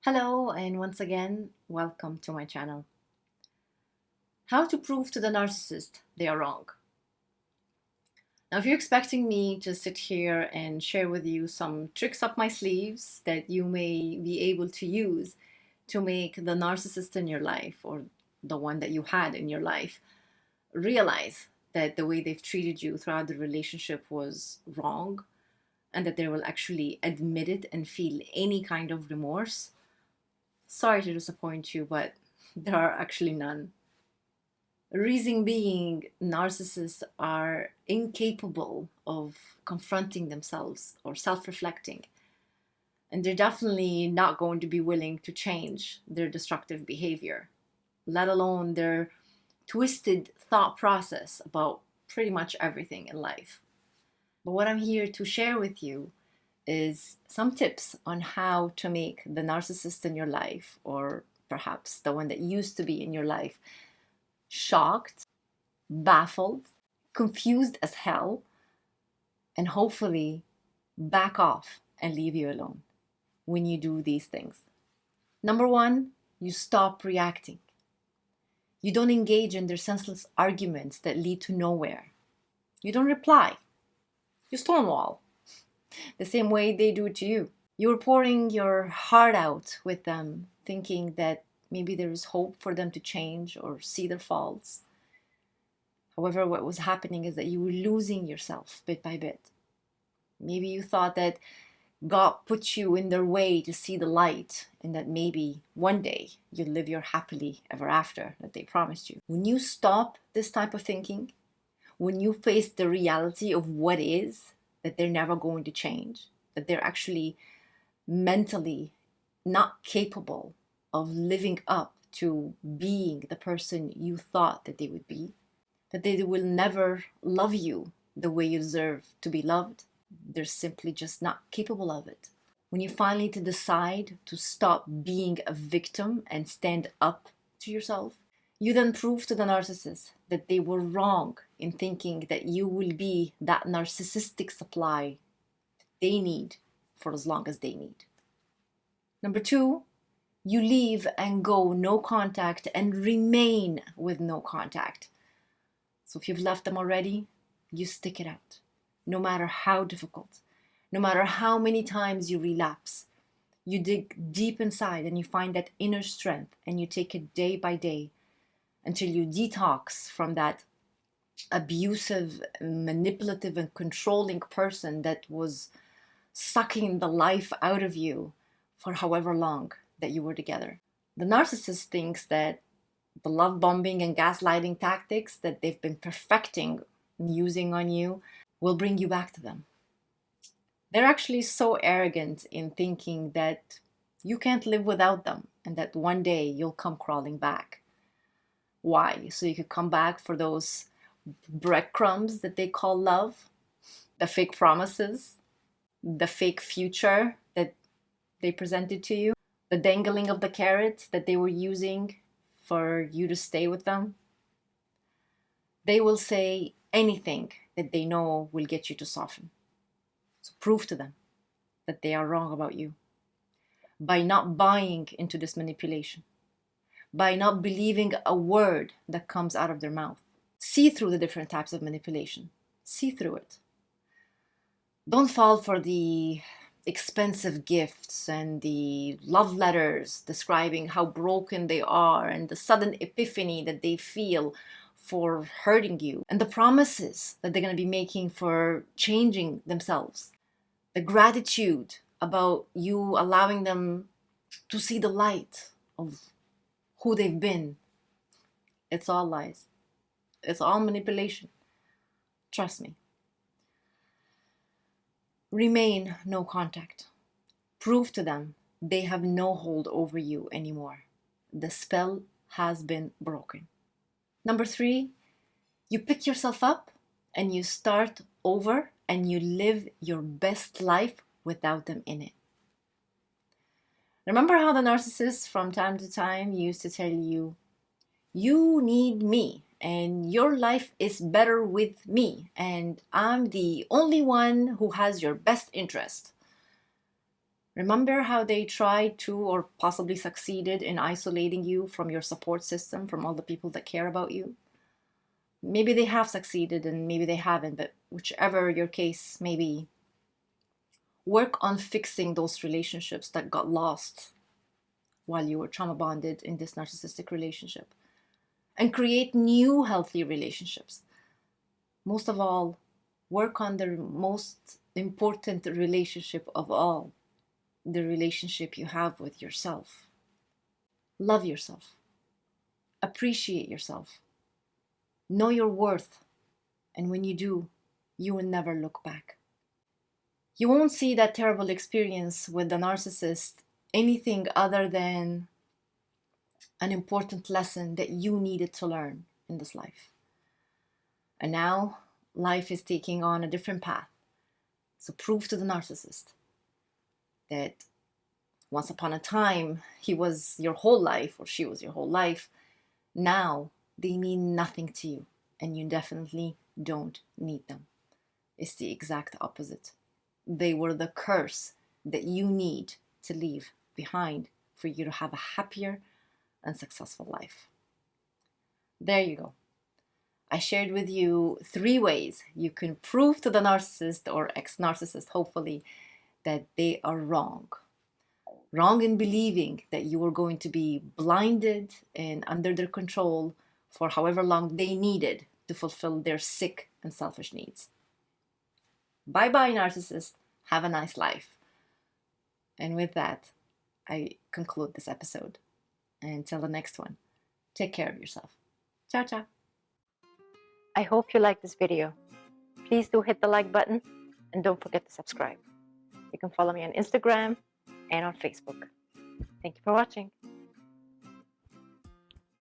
Hello, and once again, welcome to my channel. How to prove to the narcissist they are wrong. Now, if you're expecting me to sit here and share with you some tricks up my sleeves that you may be able to use to make the narcissist in your life, or the one that you had in your life, realize that the way they've treated you throughout the relationship was wrong, and that they will actually admit it and feel any kind of remorse, sorry to disappoint you, but there are actually none. Reason being, narcissists are incapable of confronting themselves or self-reflecting. And they're definitely not going to be willing to change their destructive behavior, let alone their twisted thought process about pretty much everything in life. But what I'm here to share with you is some tips on how to make the narcissist in your life, or perhaps the one that used to be in your life, shocked, baffled, confused as hell, and hopefully back off and leave you alone when you do these things. Number one, you stop reacting. You don't engage in their senseless arguments that lead to nowhere. You don't reply. You stonewall. The same way they do to you. You're pouring your heart out with them, thinking that maybe there is hope for them to change or see their faults. However, what was happening is that you were losing yourself bit by bit. Maybe you thought that God put you in their way to see the light, and that maybe one day you'll live your happily ever after that they promised you. When you stop this type of thinking, when you face the reality of what is, that they're never going to change, that they're actually mentally not capable of living up to being the person you thought that they would be, that they will never love you the way you deserve to be loved. They're simply just not capable of it. When you finally decide to stop being a victim and stand up to yourself, you then prove to the narcissist that they were wrong in thinking that you will be that narcissistic supply they need for as long as they need. Number two, you leave and go no contact and remain with no contact. So if you've left them already, you stick it out. No matter how difficult, no matter how many times you relapse, you dig deep inside and you find that inner strength, and you take it day by day until you detox from that abusive, manipulative, and controlling person that was sucking the life out of you for however long that you were together. The narcissist thinks that the love bombing and gaslighting tactics that they've been perfecting using on you will bring you back to them. They're actually so arrogant in thinking that you can't live without them and that one day you'll come crawling back. Why? So you could come back for those breadcrumbs that they call love, the fake promises, the fake future that they presented to you, the dangling of the carrot that they were using for you to stay with them. They will say anything that they know will get you to soften. So prove to them that they are wrong about you by not buying into this manipulation, by not believing a word that comes out of their mouth. See through the different types of manipulation. See through it. Don't fall for the expensive gifts and the love letters describing how broken they are and the sudden epiphany that they feel for hurting you, and the promises that they're going to be making for changing themselves. The gratitude about you allowing them to see the light of who they've been. It's all lies. It's all manipulation. Trust me. Remain no contact. Prove to them they have no hold over you anymore. The spell has been broken. Number three, you pick yourself up and you start over and you live your best life without them in it. Remember how the narcissist from time to time used to tell you, you need me and your life is better with me and I'm the only one who has your best interest. Remember how they tried to or possibly succeeded in isolating you from your support system, from all the people that care about you? Maybe they have succeeded and maybe they haven't, but whichever your case may be, work on fixing those relationships that got lost while you were trauma bonded in this narcissistic relationship, and create new healthy relationships. Most of all, work on the most important relationship of all, the relationship you have with yourself. Love yourself. Appreciate yourself. Know your worth. And when you do, you will never look back. You won't see that terrible experience with the narcissist anything other than an important lesson that you needed to learn in this life. And now life is taking on a different path. So prove to the narcissist that once upon a time he was your whole life or she was your whole life. Now they mean nothing to you and you definitely don't need them. It's the exact opposite. They were the curse that you need to leave behind for you to have a happier and successful life. There you go. I shared with you 3 ways you can prove to the narcissist or ex-narcissist, hopefully, that they are wrong. Wrong in believing that you are going to be blinded and under their control for however long they needed to fulfill their sick and selfish needs. Bye-bye, narcissist. Have a nice life. And with that, I conclude this episode. And until the next one, take care of yourself. Ciao, ciao. I hope you liked this video. Please do hit the like button and don't forget to subscribe. You can follow me on Instagram and on Facebook. Thank you for watching.